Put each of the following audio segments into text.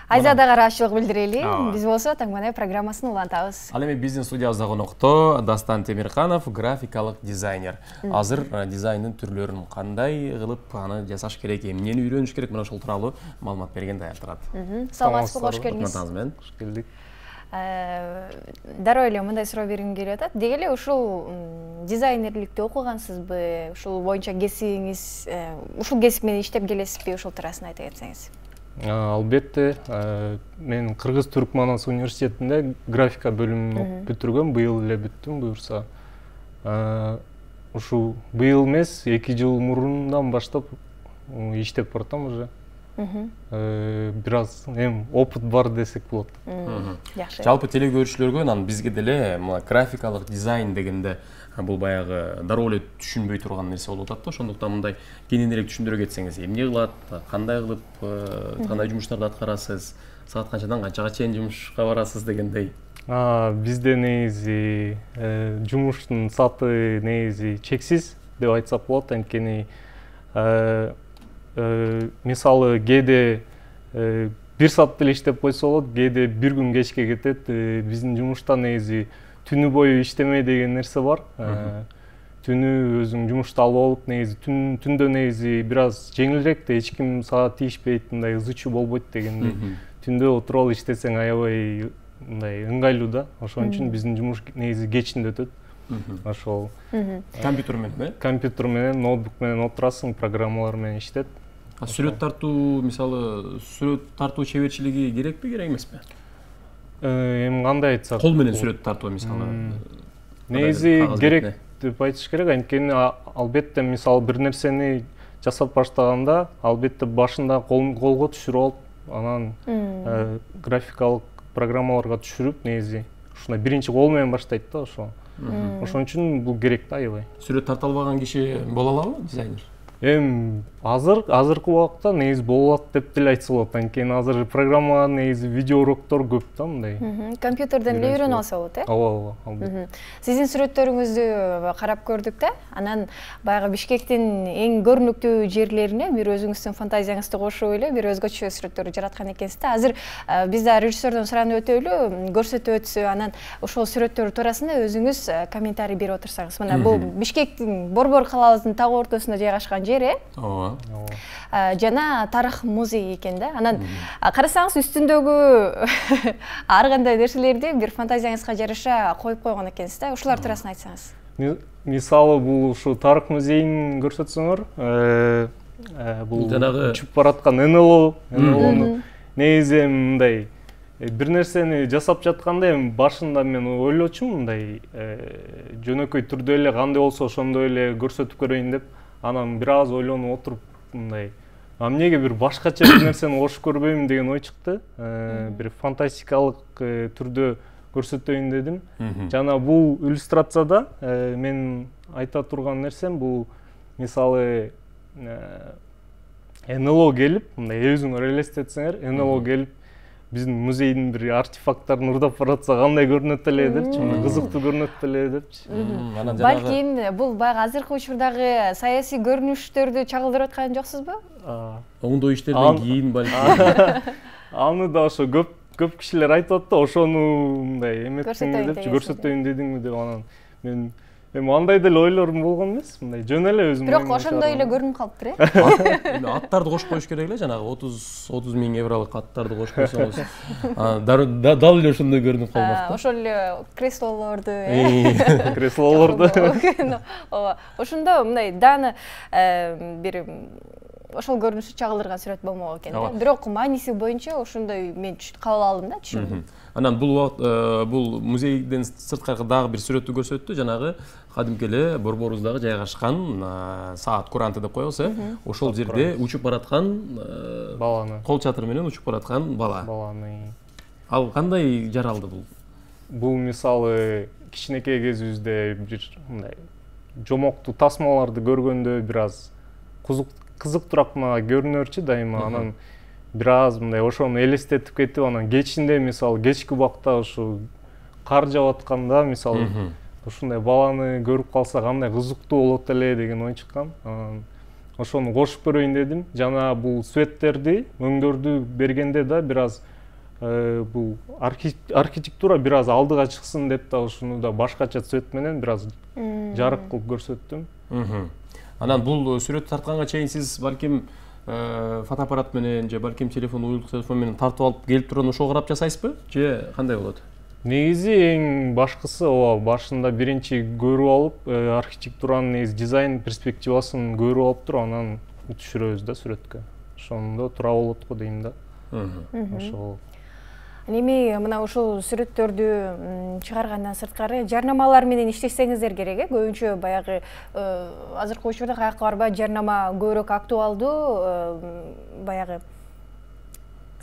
Айзада карашчылык билдирели. Биз болсо таңманай программасын улантабыз. Ал эми биздин студиябызда конокто Дастан Темирханов, графикалык дизайнер. Азыр дизайндын түрлөрүн кандай кылып аны жасаш керек, эмнени үйрөнүш керек, мына ошол тууралуу маалымат берген даяр турат. Саламатсызбы, кош келиңиз. Кош келдик. Дароо эле мындай суроо бергим келип атат. Деги эле ушул дизайнерликти окугансызбы? Ушул боюнча кесибиңиз, ушул кесип менен иштеп келесизби? Ушул туурасында айта кетсеңиз. Албетте, мен Кыргыз-Түркманас университетинде графика бөлүмүн бүтүргөм, быйыл эле бүттүм буюрса. Ушу быйыл эмес, 2 жыл мурундан баштап иштеп баратам уже. Бир аз опыт бар десек болот. Жакшы. Жалпы теле көрүүчүлөргө анан бизге деле графикалык дизайн дегенде бул баягы дароо эле түшүнбөй турган нерсе болуп атат да. Ошондуктан мындай кененирээк түшүндүрө кетсеңиз, эмне кылат, кандай кылып, кандай жумуштарды аткарасыз, саат канчадан канчага чейин жумушка барасыз дегендей. Бизде негизи жумуштун сааты негизи чексиз деп айтсак болот. Анткени мисалы кээде 1 саат деле иштеп койсо болот, кээде 1 күн кечке кетет. Биздин жумушта негизи түнү бою иштемей деген нерсе бар. Түнү өзүң жумушту алып алып, негизи түндө негизи бир аз жеңилирээк да, эч ким сага тийишпейт, мындай ызы чуу болбойт дегендей. Түндө отуруп алып иштесең аябай мындай ыңгайлуу да. Ошон үчүн биздин жумуш негизи кечинде өтөт. Ошол Компьютер менен, компьютер менен, ноутбук менен отурасың, программалар менен иштеп. Сүрөт тартуу, мисалы, сүрөт тартуу чеберчилиги керекпи, керек эмеспи? Эми кандай айтсак? Кол менен сүрөт тартуу мисалы. Негизи керек деп айтыш керек. Анткени албетте мисалы бир нерсени жасап баштаганда, албетте башында колго түшүрүп алып, анан графикалык программаларга түшүрүп, негизи ушундай биринчи кол менен баштайт да ошо. Ошон үчүн бул керек да аябай. Сүрөт тарта албаган киши боло алабы дизайнер? Азыркы убакта негизи болот деп деле айтса болот. Анткени азыр программа негизи видео уроктор көп да мындай. Компьютерден эле үйрөнүп алса болот, Ооба, албетте. Сиздин сүрөттөрүңүздү карап көрдүк да. Анан баягы Бишкектин эң көрүнүктүү жерлерине бир өзүңүздүн фантазияңызды кошуп эле бир өзгөчө сүрөттөрдү жараткан экенсиз да. Азыр биз да режиссердон суранып өтөлү, көрсөтүп өтсө, анан ошол сүрөттөр туурасында өзүңүз комментарий берип отурсаңыз. Мына бул Бишкектин Борбор калабыбыздын таг ортосунда жайгашкан жер, Ооба. Жана тарых музей экен да. Анан карасаңыз үстүндөгү ар кандай нерселерди бир фантазияңызга жараша коюп койгон экенсиз да. Ушулар туурасында айтсаңыз. Мисалы бул ушу тарых музейин көрсөтсөңөр, бул жанагы учуп бараткан НЛОну негизи мындай бир нерсени жасап жатканда эми башында мен ойлочумун мындай жөнөкөй түрдө эле кандай болсо ошондой эле көрсөтүп көрөйүн деп. Анан бир аз ойлонуп отуруп мындай, эмнеге бир башкача бир нерсени кошуп көрбөймүн деген ой чыкты. Бир фантастикалык түрдө көрсөтөйүн дедим. Жана бул иллюстрацияда мен айта турган нерсем бул мисалы НЛО келип, мындай өзүңөр элестетсеңер, НЛО келип биздин музейдин бир артефакттарын ырдап баратса кандай көрүнөт эле депчи, кызыктуу көрүнөт эле депчи. Балким бул баягы азыркы учурдагы саясий көрүнүштөрдү чагылдырып аткан жоксузбу? Оңдоо иштерден кийин балким. Аны да ошо көп кишилер айтып атты, ошону мындай эметтиңби депчи, көрсөтөйүн дедиңби деп. Анан мен эми андай деле ойлорум болгон эмес, мындай жөн эле өзүм. Бирок ошондой эле көрүнүп калыптыр, э? Аттарды кошуп коюш керек эле, жанагы 30 миң евролук аттарды кошуп койсоңуз, дал эле ошондой көрүнүп калмак да. Ошол эле креслолорду, креслолорду. Ооба. Ошондо мындай даны бир ошол көрүнүштү чагылдырган сүрөт болмок экен да. Бирок мааниси боюнча ошондой мен кабыл алдым да, түшүндүм. Анан бул музейден сырткары дагы бир сүрөттү көрсөттү, жанагы кадимки эле борборубуздагы жайгашкан саат куранты деп коебуз, ошол жерде учуп бараткан баланы, кол чатыры менен учуп бараткан баланы. Ал кандай жаралды бул? Бул мисалы кичинекей кезибизде бир мындай жомоктуу тасмаларды көргөндө бир аз кызыктуураак көрүнөрчү дайыма. Анан бир аз мындай ошону элестетип кетип, анан кечинде мисалы кечки убакта ушу кар жаап атканда мисалы ушундай баланы көрүп калса кандай кызыктуу болот эле деген ой чыккан. Ошону кошуп көрөйүн дедим. Жана бул светтерди, өңдөрдү бергенде да бир аз бул архитектура бир аз алдыга чыксын деп да ушуну да башкача цвет менен бир аз жарык кылып көрсөттүм. Анан бул сүрөт тартканга чейин сиз балким фотоаппарат менен же балким уюлдук телефон менен тартып алып келип турган ошого карап жасайсызбы же кандай болот? Негизи эң башкысы ооба башында биринчи көрүп алып архитектуранын негизи дизайн перспективасын көрүп алып туруп анан түшүрөбүз да сүрөткө. Ошондо тура болот го дейм да. Ошол. Эми мына ушул сүрөттөрдү чыгаргандан сырткары жарнамалар менен иштесеңиздер керек, көбүнчө баягы азыркы учурда каякка барбай жарнама көбүрөөк актуалдуу, баягы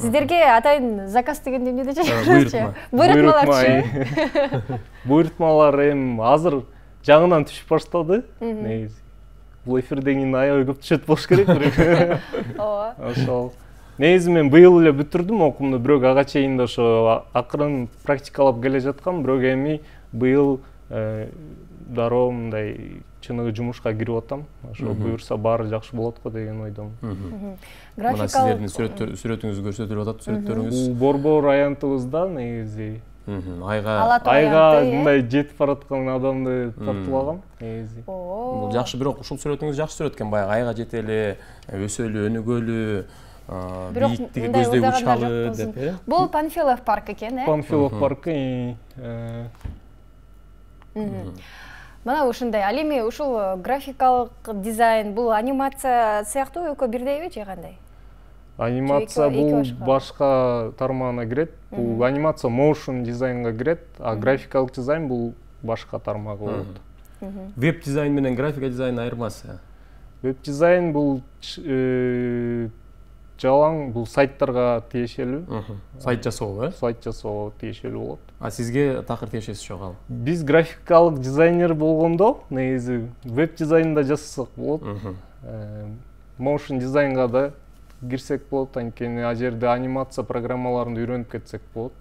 сиздерге атайын заказ дегенде эмне дечи? Буйрутмаларчы. Буйрутмалар эми азыр жаңынан түшүп баштады. Негизи бул эфирден кийин аябай көп түшөт болуш керек. Ооба. Ошол. Негизи мен быйыл эле бүтүрдүм окуумду, бирок ага чейин да ошо акырын практикалап келе жаткам, бирок эми быйыл дароо мындай чыныгы жумушка кирип атам. Ошо буюрса баары жакшы болот го деген ойдомун. Мына сиздердин сүрөтүңүз көрсөтүлүп атат, сүрөттөрүңүз. Бул Борбор аянтыбызда негизи айга мындай жетип бараткан адамды тартып алгам негизи. Бул жакшы, бирок ушул сүрөтүңүз жакшы сүрөт экен, баягы айга жетели, өсөлү, өнүгөлү, бийиктиги көздөй учалы деп. Бул Панфилов парк экен, Панфилов паркы. Мына ушундай. Ал эми ушул графикалык дизайн, бул анимация сыяктуу экөө бирдейби же кандай? Анимация бул башка тармагына кирет. Бул анимация motion дизайнга кирет, а графикалык дизайн бул башка тармагы болот. Веб дизайн менен графика дизайн айырмасы? Веб дизайн бул жалаң, бул сайттарга тиешелүү. Сайт жасоо, Сайт жасоо тиешелүү болот. А сизге такыр тиешеси жок ал? Биз графикалык дизайнер болгондо, негизи веб дизайнда жасасак болот. Motion дизайнга да кирсек болот, анткени ал жерде анимация программаларын үйрөнүп кетсек болот.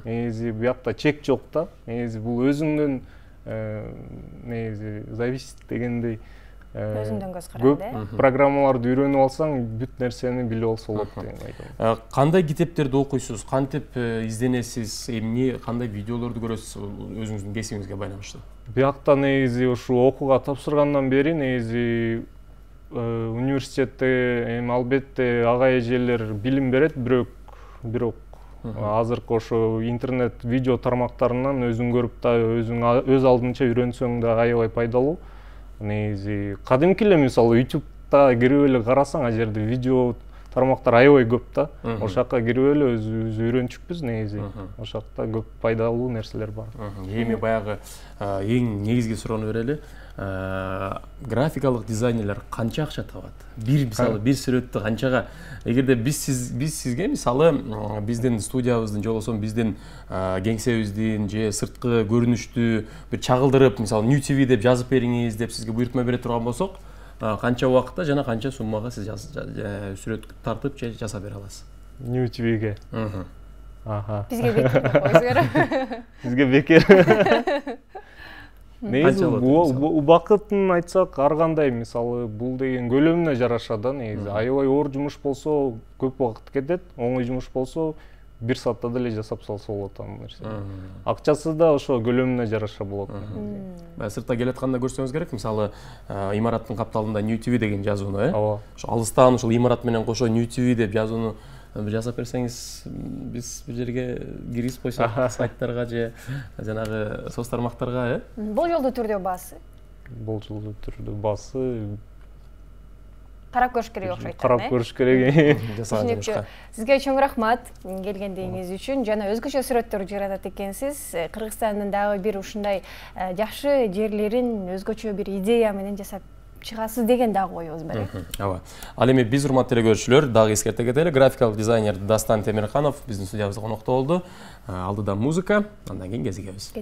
Негизи буякта чек жок да. Негизи бул өзүңдөн негизи зависит дегендей. Өзүңдөн көз каранды. Көп программаларды үйрөнүп алсаң, бүт нерсени билип алса болот деген айдым. Кандай китептерди окуйсуз? Кантип изденесиз? Эмне, кандай видеолорду көрөсүз өзүңүздүн кесибиңизге байланыштуу? Буякта негизи ушу окууга тапшыргандан бери негизи университетте албетте ага эжелер билим берет, бирок азыркы ошо интернет видео тармактарынан өзүң көрүп да өз алдынча үйрөнсөң да аябай пайдалуу. Негизи кадимки эле мисалы YouTube'да кирип эле карасаң, ал жерде видео тармактар аябай көп да. Ошол жакка кирип эле өзүбүз үйрөнчүкпүз негизи. Ошол жакта көп пайдалуу нерселер бар. Эми баягы эң негизги суроону берели. Графикалык дизайнерлер канча акча табат? Мисалы бир сүрөттү канчага, эгерде биз сизге мисалы биздин студиябыздын же болбосо биздин кеңсебиздин же сырткы көрүнүштү бир чагылдырып, мисалы New TV деп жазып бериңиз деп сизге буйрутма бере турган болсок, канча убакытта жана канча суммага сиз сүрөт тартып же жасап бере аласыз? New TV-ге. Бизге бекер койсуңар. Бизге бекер. Негизи убакытын айтсак, ар кандай, мисалы бул деген көлөмүнө жараша да, негизи. Аябай оор жумуш болсо көп убакыт кетет, оңой жумуш болсо бир саатта деле жасап салса болот аны нерсе. Акчасы да ошо көлөмүнө жараша болот. Сыртта келатканда көрсөңүз керек, мисалы имараттын капталында New TV деген жазууну, Ооба. Ошо алыстан ушул имарат менен кошо New TV деп жазууну жасап берсеңиз, биз бир жерге киргизип койсок сайттарга же жанагы соц тармактарга, Болжолдуу түрдө баасы? Болжолдуу түрдө баасы карап көрүш керек окшойт. Карап көрүш керек. Сизге чоң рахмат келгендигиңиз үчүн. Жана өзгөчө сүрөттөр жаратат экенсиз. Кыргызстандын дагы бир ушундай жакшы жерлерин өзгөчө бир идея менен жасап чыгасыз деген дагы оюбуз бар. Ооба. Ал эми биз урматтуу телекөрүүчүлөр дагы эскерте кетели. Графикалык дизайнер Дастан Темирханов биздин студиябызда конокто болду. Алдыда музыка, андан кийин кезигебиз.